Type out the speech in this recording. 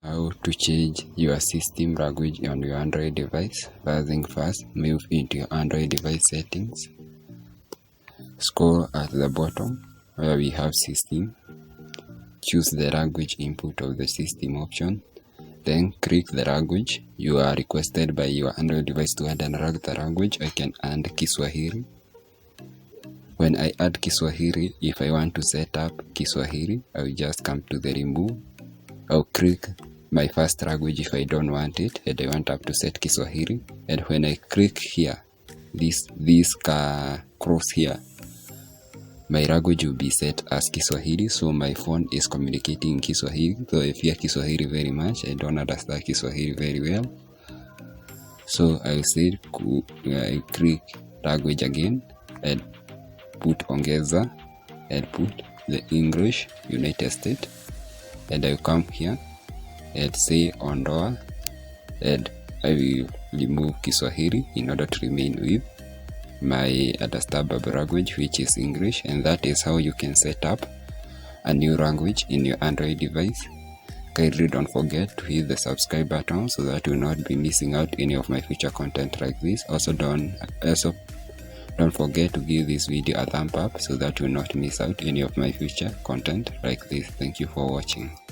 How to change your system language on your Android device. First thing first, move into your Android device settings. Scroll at the bottom where we have system. Choose the language input of the system option. Then click the language you are requested by your Android device to add and the language. I can add Kiswahili. When I add Kiswahili, if I want to set up Kiswahili, I will just come to the remove. I'll click my first language if I don't want it and I want up to set Kiswahili. And when I click here, this cross here, my language will be set as Kiswahili. So my phone is communicating in Kiswahili. So I fear Kiswahili very much. I don't understand Kiswahili very well. So I say I click language again and put ongeza and put the English United States, and I will come here and say ondoa, and I will remove Kiswahili in order to remain with my understandable language, which is English. And that is how you can set up a new language in your Android device. Kindly don't forget to hit the subscribe button so that you will not be missing out any of my future content like this. Also don't forget to give this video a thumb up so that you will not miss out any of my future content like this. Thank you for watching.